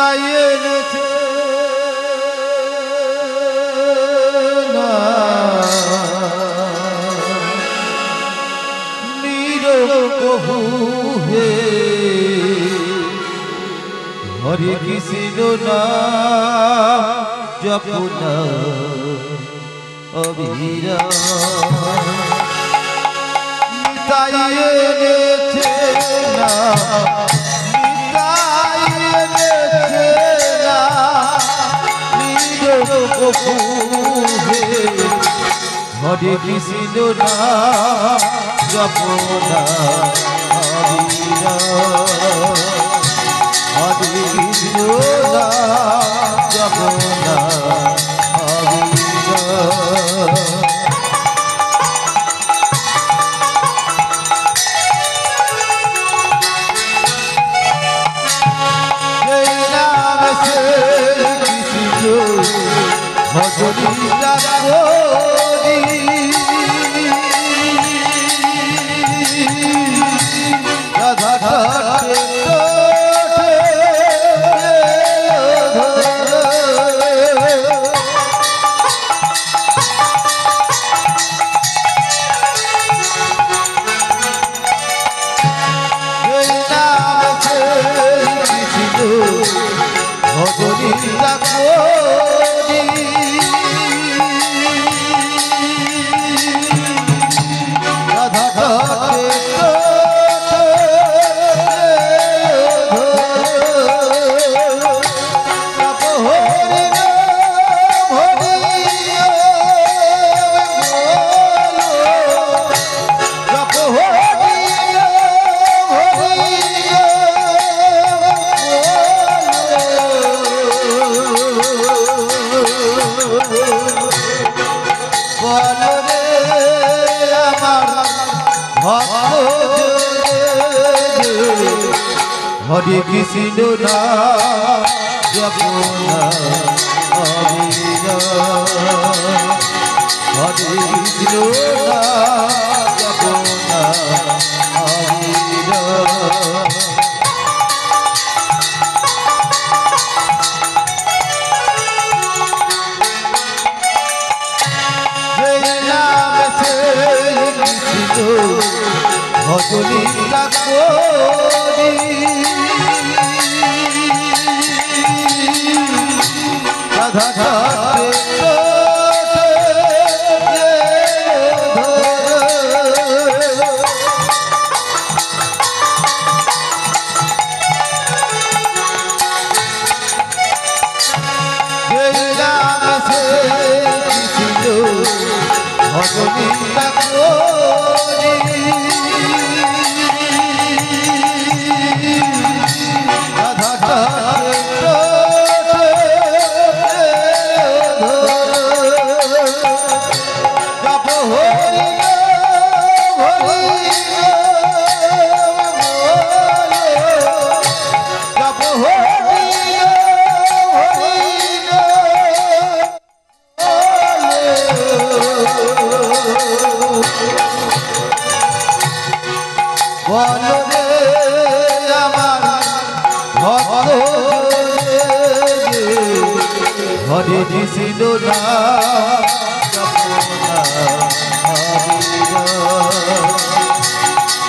তাই এনেছে না নিরবহু হে হরে কৃষ্ণ নাম জপনা অবিরাম তাই এনেছে না হরে কৃষ্ণ নাম জপনা হরে কৃষ্ণ নাম জপনা হরে কৃষ্ণ নাম জপনা অবিরাম হরে কৃষ্ণ নাম জপনা অবিরাম ভজনী করি রাধা ভজনী হরে কৃষ্ণ নাম জপনা অবিরাম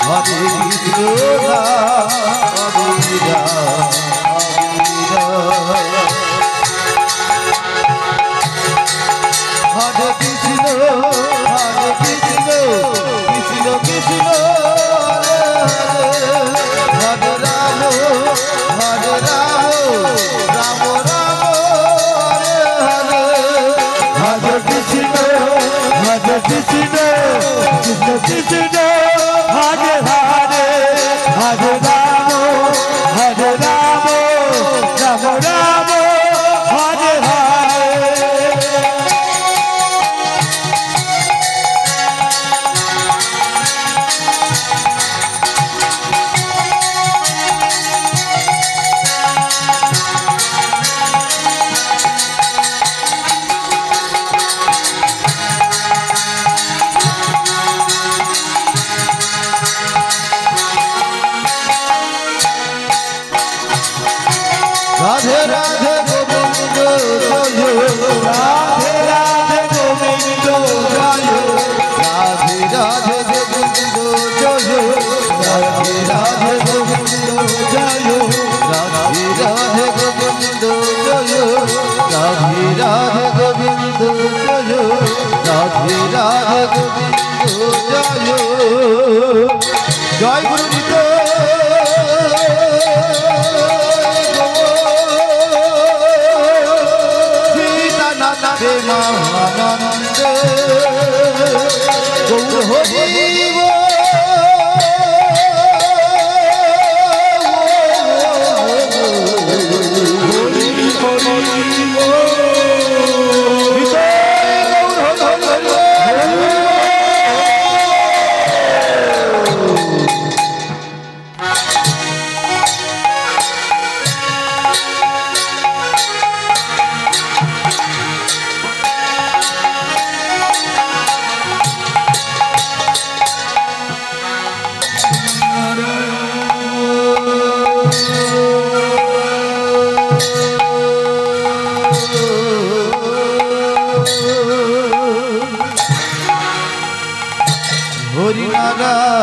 হরে কৃষ্ণ নাম অবিরাম হরে কৃষ্ণ কৃষ্ণ কৃষ্ণ হরে হরে রাম রাম রাম কৃষ্ণ কৃষ্ণ কৃষ্ণ হরে হরে হরে রাম রাম রাম হরে হরে নারায়ণ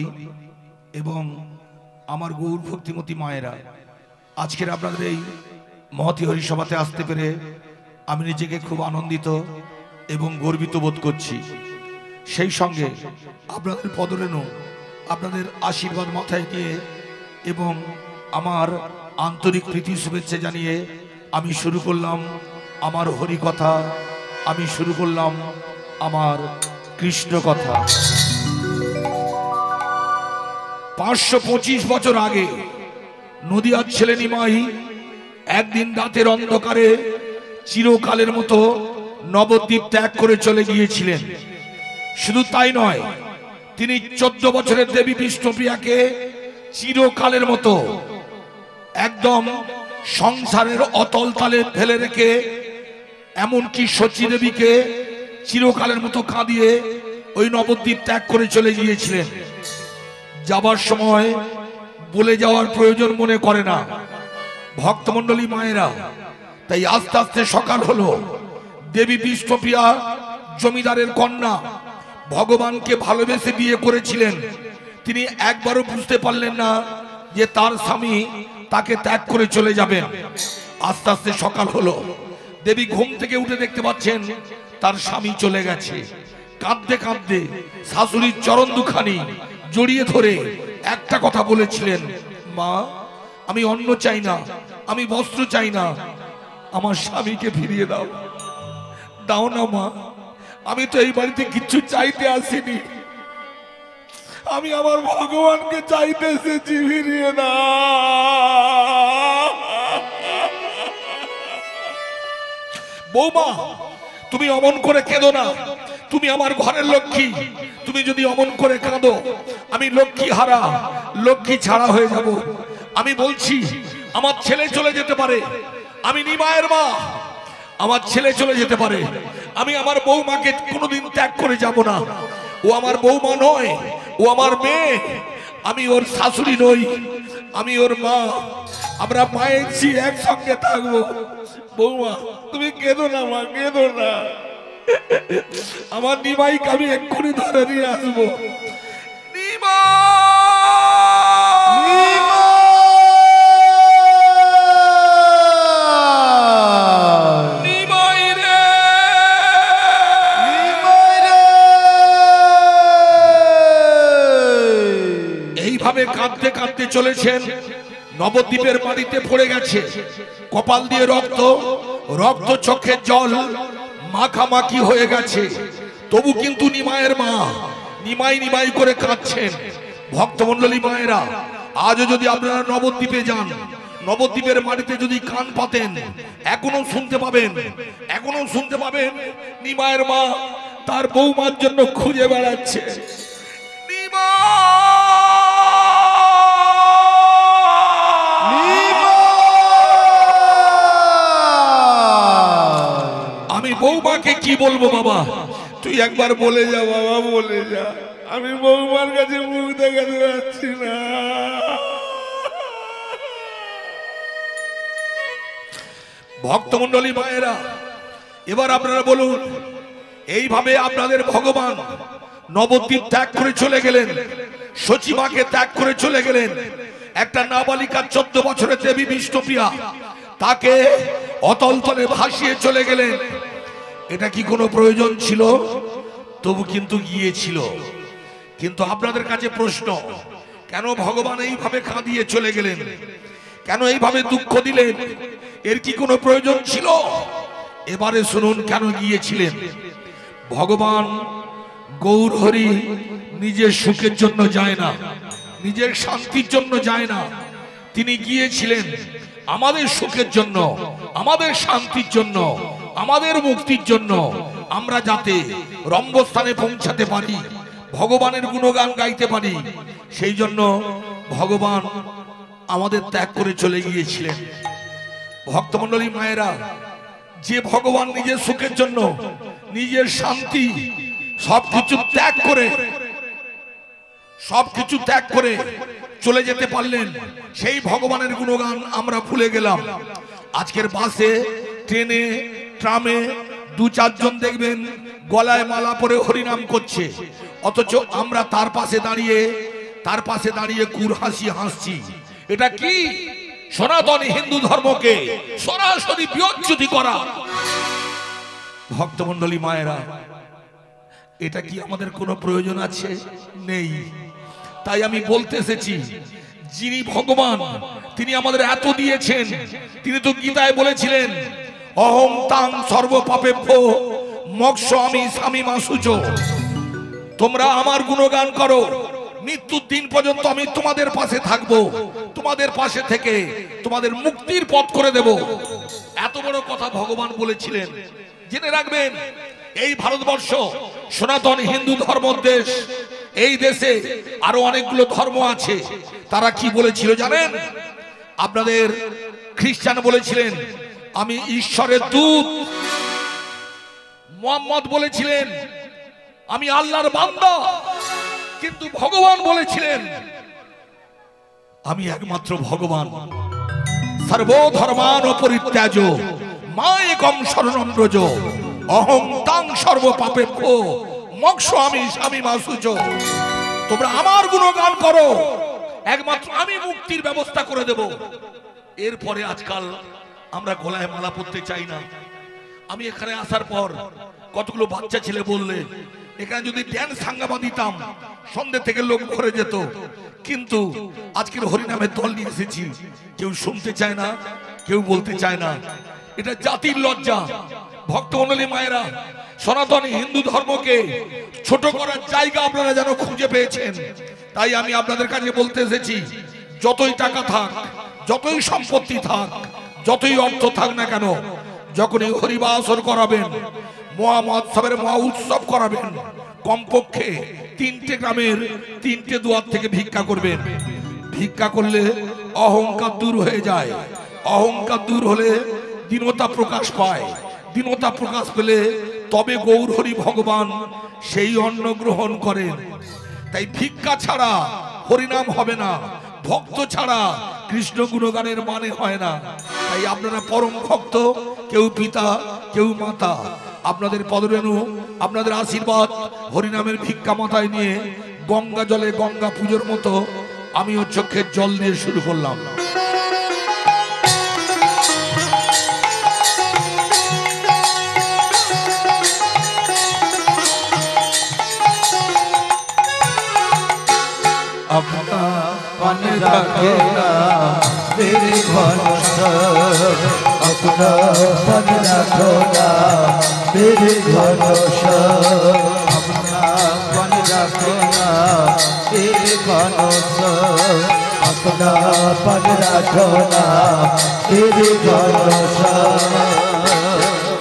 মণ্ডলী এবং আমার গৌর ভক্তিমতী মায়েরা, আজকের আপনাদের এই মহতী হরিসভাতে আসতে পেরে আমি নিজেকে খুব আনন্দিত এবং গর্বিত বোধ করছি। সেই সঙ্গে আপনাদের পদরেণু, আপনাদের আশীর্বাদ মাথায় নিয়ে এবং আমার আন্তরিক প্রীতি শুভেচ্ছা জানিয়ে আমি শুরু করলাম আমার হরি কথা, আমি শুরু করলাম আমার কৃষ্ণ কথা। 525 বছর আগে নদিয়ার ছেলে নিমাই একদিন রাতের অন্ধকারে চিরকালের মতো নবদ্বীপ ত্যাগ করে চলে গিয়েছিলেন। শুধু তাই নয়, তিনি 14 বছরের দেবী বিষ্ণুপ্রিয়াকে চিরকালের মতো একদম সংসারের অতল তালে ফেলে রেখে, এমনকি সচী দেবীকে চিরকালের মতো কাঁদিয়ে ওই নবদ্বীপ ত্যাগ করে চলে গিয়েছিলেন। যাবার সময় বলে যাওয়ার প্রয়োজন মনে করে না ভক্তমণ্ডলী মায়েরা। তাই আস্তে আস্তে সকাল হলো। দেবী বিষ্ণুপ্রিয়া জমিদারের কন্যা, ভগবানকে ভালোবেসে বিয়ে করেছিলেন। তিনি একবারও বুঝতে পারলেন না যে তার স্বামী তাকে ত্যাগ করে চলে যাবেন। আস্তে আস্তে সকাল হলো। দেবী ঘুম থেকে উঠে দেখতে পাচ্ছেন তার স্বামী চলে গেছে। কাঁদতে কাঁদতে শাশুড়ির চরণ দুখানি জড়িয়ে ধরে একটা কথা বলেছিলেন, মা, আমি অন্ন চাই না, আমি বস্ত্র চাই না, আমার স্বামীকে ফিরিয়ে দাও, দাও না মা। আমি তো এই বাড়িতে কিচ্ছু চাইতে আসিনি, আমি আমার ভগবানকে চাইতে এসেছি, ফিরিয়ে না। বৌমা, তুমি অমন করে কেঁদো না, তুমি আমার ঘরের লক্ষ্মী। তুমি যদি অমন করে কাঁদো, আমি লক্ষ্মী হারা, লক্ষ্মী ছাড়া হয়ে যাব। আমি বলছি, আমার ছেলে চলে যেতে পারে, আমি নিমায়ের মা, আমার ছেলে চলে যেতে পারে, আমি আমার বৌমাকে কোনোদিন ত্যাগ করে যাব না। ও আমার বৌমা নয়, ও আমার মেয়ে। আমি ওর শাশুড়ি নই, আমি ওর মা। আমরা মায়ের ছি, একসঙ্গে থাকবো। বৌমা, তুমি কেঁদো না মা, কেঁদো না। আমার নিমাইকে আমি এক্ষুনি ধরে নিয়ে আসবো। নিমা, এইভাবে কাঁদতে কাঁদতে চলেছেন। নবদ্বীপের মাটিতে পড়ে গেছে, কপাল দিয়ে রক্ত, রক্ত চোখের জল মাখামাখি হয়ে গেছে। তবু কিন্তু নিমায়ের মা নিমাই নিমাই করে কাঁদছেন। ভক্তমণ্ডলী মায়েরা, আজও যদি আপনারা নবদ্বীপে যান, নবদ্বীপের মাটিতে যদি কান পাতেন, এখনো শুনতে পাবেন, এখনো শুনতে পাবেন নিমায়ের মা তার বৌমার জন্য খুঁজে বেড়াচ্ছে। নিমা, আমি বৌমাকে কি বলবো বাবা? তুই একবার বলে যা বাবা, বলে যা। আমি বৌমার কাছে মুখ দেখাতে পারছি না। ভক্তমণ্ডলী মায়েরা, এবার আপনারা বলুন, এইভাবে আপনাদের ভগবান নবদ্বীপ ত্যাগ করে চলে গেলেন, সচিমাকে ত্যাগ করে চলে গেলেন। একটা নাবালিকা 14 বছরের দেবী বিষ্ণুপ্রিয়া, তাকে অতল তলে ভাসিয়ে চলে গেলেন। এটা কি কোনো প্রয়োজন ছিল? তবু কিন্তু গিয়েছিল। কিন্তু আপনাদের কাছে প্রশ্ন, কেন ভগবান এইভাবে কাঁদিয়ে চলে গেলেন? কেন এইভাবে দুঃখ দিলেন? এর কি কোনো প্রয়োজন ছিল? এবারে শুনুন কেন গিয়েছিলেন। ভগবান গৌর হরি নিজের সুখের জন্য যায় না, নিজের শান্তির জন্য যায় না। তিনি গিয়েছিলেন আমাদের সুখের জন্য, আমাদের শান্তির জন্য, আমাদের মুক্তির জন্য। আমরা যাতে রম্ভস্থানে পৌঁছাতে পারি, ভগবানের গুণগান গাইতে পারি, সেই জন্য ভগবান আমাদের ত্যাগ করে চলে গিয়েছিলেন। ভক্তমণ্ডলী মায়েরা, যে ভগবান নিজের সুখের জন্য, নিজের শান্তি সবকিছু ত্যাগ করে চলে যেতে পারলেন, সেই ভগবানের গুণগান আমরা ভুলে গেলাম। আজকের বাসে, ট্রেনে, ট্রামে 2-4 জন দেখবেন গলায় মালা পরে হরিনাম করছে, অথচ আমরা তার পাশে দাঁড়িয়ে তার পাশে দাঁড়িয়ে কুর হাসি হাসছি। এটা কি? সনাতনী হিন্দু ধর্মকে সরাসরি বিচ্যুতি করা। ভক্তমণ্ডলী মায়েরা, এটা কি আমাদের কোনো প্রয়োজন আছে? নেই। তাই আমি বলতে এসেছি, যিনি ভগবান, তিনি আমাদের এত দিয়েছেন। তিনি তো গীতায় বলেছিলেন, অহং তাং সর্বপাপেভ্য মোক্ষামি স্বামীমা শুচ। তোমরা আমার গুণগান করো, মৃত্যুর দিন পর্যন্ত আমি তোমাদের পাশে থাকবো, তোমাদের পাশে থেকে তোমাদের মুক্তির পথ করে দেব। এত বড় কথা ভগবান বলেছিলেন। জেনে রাখবেন, এই ভারতবর্ষ সনাতন হিন্দু ধর্ম দেশ। এই দেশে আরো অনেকগুলো ধর্ম আছে। তারা কি বলেছিল জানেন? আপনাদের খ্রিস্টান বলেছিলেন আমি ঈশ্বরের দূত। মুহাম্মদ বলেছিলেন আমি আল্লাহর বান্দা। কিন্তু ভগবান বলেছিলেন আমি একমাত্র ভগবান। সর্বধর্মান পরিত্যাজ মা একম শরণম ব্রজ অহং তাং সর্বপাপেভ্য মোক্ষামি স্বামীমা শুচ। তোমরা আমার গুণগান করো, একমাত্র আমি মুক্তির ব্যবস্থা করে দেব। এরপরে আজকাল আমরা গলায় মালা পরতে চাই না। আমি এখানে আসার পর কতগুলো বাচ্চা ছেলে বললে, এখানে যদি ড্যান্স হাঙ্গামা দিতাম সন্ধ্যে থেকে লোক ভরে যেত। কিন্তু আজকের হরিনামের দল নিয়ে এসেছি, কেউ শুনতে চায় না, কেউ বলতে চায় না। এটা জাতির লজ্জা। ভক্তমণ্ডলী মায়েরা, সনাতনী হিন্দু ধর্মকে ছোট করার জায়গা আপনারা যেন খুঁজে পেয়েছেন। তাই আমি আপনাদের কাছে বলতে এসেছি, যতই টাকা থাক, যতই সম্পত্তি থাক, যতই অর্থ থাক না কেন, যখনই হরিবাসর করাবেন, মহা মহোৎসবের মহা উৎসব করাবেন, কমপক্ষে 3টে গ্রামের 3টে দুয়ার থেকে ভিক্ষা করবেন। ভিক্ষা করলে অহংকার দূর হয়ে যায়। অহংকার দূর হলে দীনতা প্রকাশ পায়। দীনতা প্রকাশ পেলে তবে গৌর হরি ভগবান সেই অন্ন গ্রহণ করেন। তাই ভিক্ষা ছাড়া হরিনাম হবে না, ভক্ত ছাড়া কৃষ্ণ গুণগানের মানে হয় না। তাই আপনারা পরম ভক্ত, কেউ পিতা, কেউ মাতা, আপনাদের পদরেণু, আপনাদের আশীর্বাদ, হরিনামের ভিক্ষা মাথায় নিয়ে গঙ্গা জলে গঙ্গা পুজোর মতো আমিও চোখের জল দিয়ে শুরু করলাম। अपना मन रखेगा मेरे भरोसा, अपना मन रखेगा मेरे भरोसा, अपना मन रखेगा मेरे भरोसा, अपना मन रखेगा मेरे भरोसा।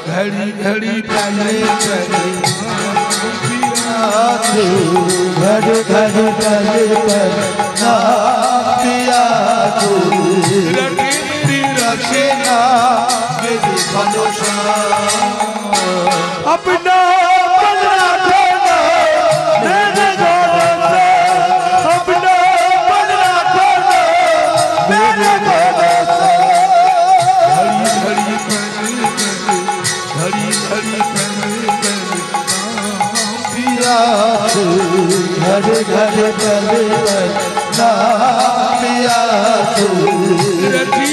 घड़ी घड़ी पहले चली घर घर गले पर ना पिया तू, मेरी रखेगा मेरी भरोसा, अपना मन रखेगा मेरे भरोसा, अपना मन रखेगा मेरे भरोसा। घड़ी घड़ी पहले चली, घड़ी घड़ी पहले चली पिया तू, घर घर गले पर ना पिया तू,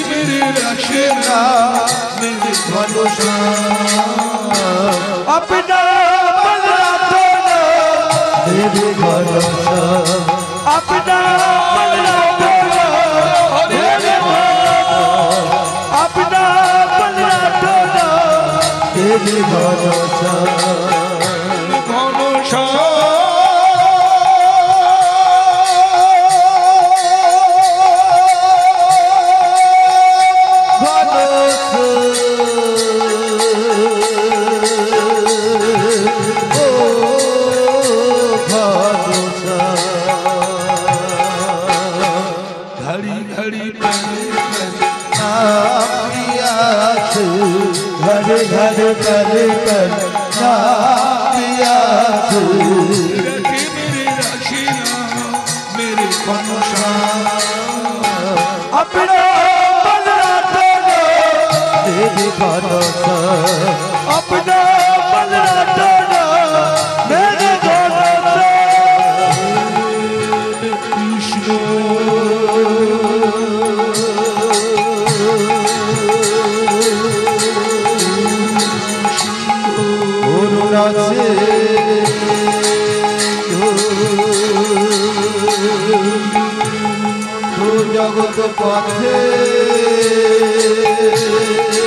मेरी रखेगा मेरी भरोसा, अपना मन रखेगा मेरी भरोसा, अपना मन रखेगा मेरे भरोसा, अपना मन रखेगा मेरी भरोसा, भरोसा। घड़ी घड़ी घर घर गले पर ना पिया तू, मेरी रखीना मेरी भरोसा, अपना मन रखेगा मेरी भरोसा, अपना मन रखेगा मेरे भरोसा। পথে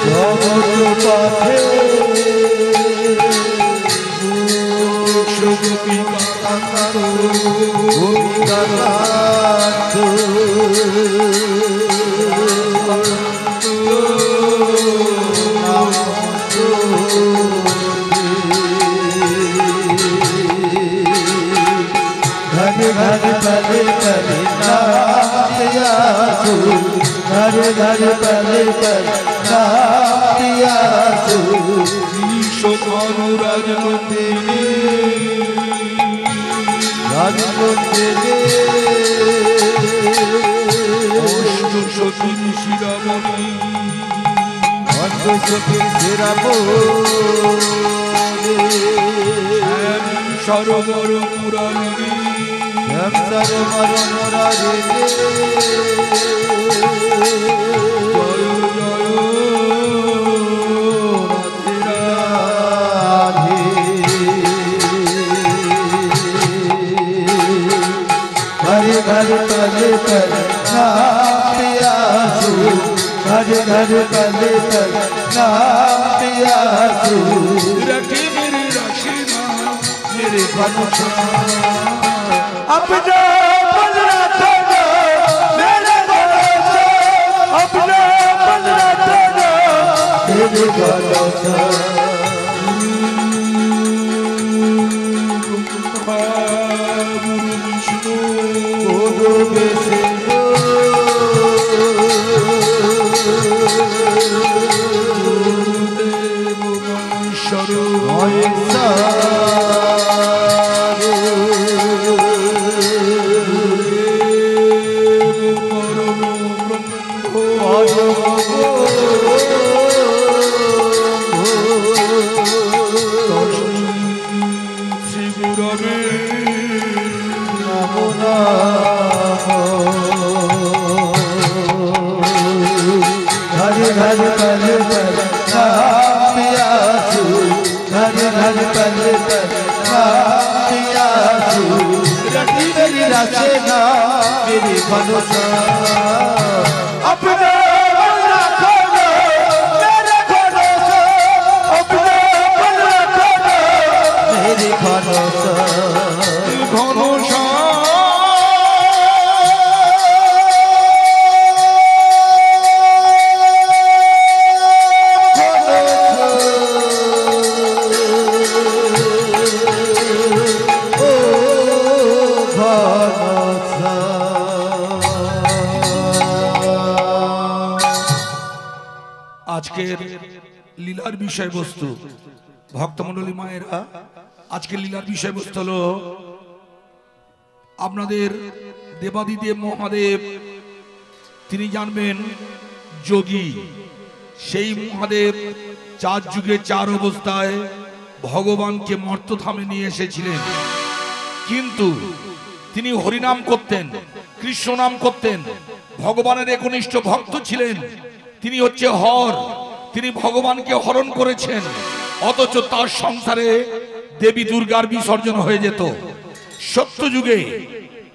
জগৎ পথে घर घर पल पल नाम यासु घर घर पल पल नाम यासु ईशोकानु राजमंदिरे राजमंदिरे अष्ट सखी शिरामणि अष्ट सखी शिरामणि सरोवर मुरारी हम सरोवर मुरारी जय जय घर घर पल पल नाम यासु घर घर पल पल नाम यासु रखी मेरी रशीना मेरे भनुषा अपना बल रखना मेरे भरोसा अपना बल रखना मेरे भरोसा गुरु विष्णु घर घर पल पल नाम यासु घर घर पल पल नाम यासु रटी मेरी रचना मेरी भरोसा अपना बल रखना मेरे भरोसा अपना बल रखना मेरी भरोसा भरोसा আজকের লীলার বিষয়বস্তু ভক্তমণ্ডলী মায়েরা আজকের লীলার বিষয়বস্তু হলো আপনাদের দেবাদিদেব মহাদেব তিনি জানবেন যোগী সেই মহাদেব চার যুগে চার অবস্থায় ভগবানকে মর্তধামে নিয়ে এসেছিলেন কিন্তু তিনি হরিনাম করতেন কৃষ্ণ নাম করতেন ভগবানের একনিষ্ঠ ভক্ত ছিলেন তিনি হচ্ছে হর তিনি ভগবানকে হরণ করেছেন অথচ তার সংসারে দেবী দুর্গার বিসর্জন হয়ে যেত সত্য যুগে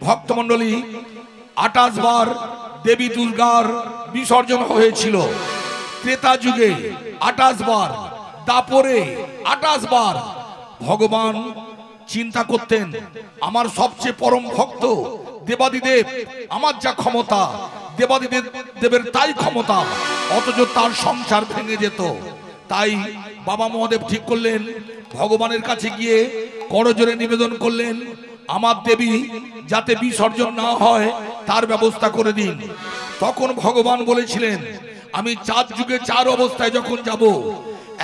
ভক্তমণ্ডলী 28 বার দেবী দুর্গার বিসর্জন হয়েছিল ত্রেতা যুগে 28 বার দাপরে 28 বার ভগবান চিন্তা করতেন আমার সবচেয়ে পরম ভক্ত দেবাদিদেব আমার যা ক্ষমতা দেবাদিদেব দেবের তাই ক্ষমতা অথচ তার সংসার ভেঙে যেত তাই বাবা মহাদেব ঠিক করলেন ভগবানের কাছে গিয়ে করজোড়ে নিবেদন করলেন আমার দেবী যাতে বিসর্জন না হয় তার ব্যবস্থা করে দিন তখন ভগবান বলেছিলেন আমি চার যুগে চার অবস্থায় যখন যাব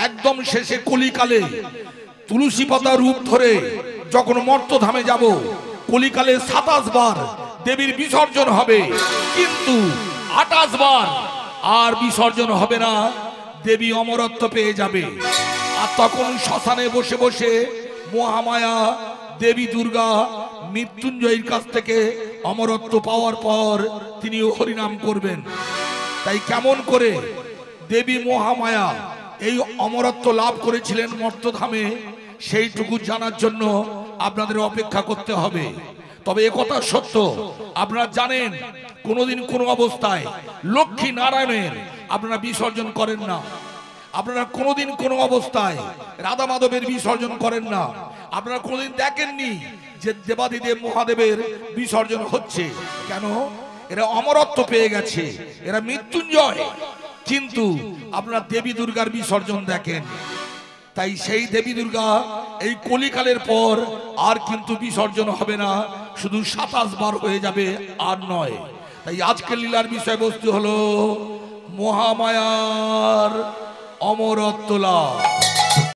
একদম শেষে কলিকালে তুলসী পাতা রূপ ধরে যখন মর্তধামে যাব কলিকালে 27 বার দেবীর বিসর্জন হবে কিন্তু 28 বার আর বিসর্জন হবে না দেবী অমরত্ব পেয়ে যাবে আর তখন শ্মশানে বসে বসে মহামায়া দেবী দুর্গা মৃত্যুঞ্জয়ের কাছ থেকে অমরত্ব পাওয়ার পর তিনি হরিনাম করবেন তাই কেমন করে দেবী মহামায়া এই অমরত্ব লাভ করেছিলেন মর্তধামে সেইটুকু জানার জন্য আপনাদের অপেক্ষা করতে হবে তবে একথা সত্য, আপনারা জানেন কোনোদিন কোনো অবস্থায় লক্ষ্মী নারায়ণের আপনারা বিসর্জন করেন না। আপনারা কোনোদিন কোনো অবস্থায় রাধা মাধবের বিসর্জন করেন না। আপনারা কোনোদিন দেখেননি যে দেবাদিদেব মহাদেবের বিসর্জন হচ্ছে। কেন? এরা অমরত্ব পেয়ে গেছে, এরা মৃত্যুঞ্জয়। কিন্তু আপনারা দেবী দুর্গার বিসর্জন দেখেন। তাই সেই দেবী দুর্গা এই কলিকালের পর আর কিন্তু বিসর্জন হবে না, শুধু 27 বার হয়ে যাবে, আর নয়। তাই আজকের লীলার বিষয়বস্তু হলো মহামায়ার অমরত্ব লাভ।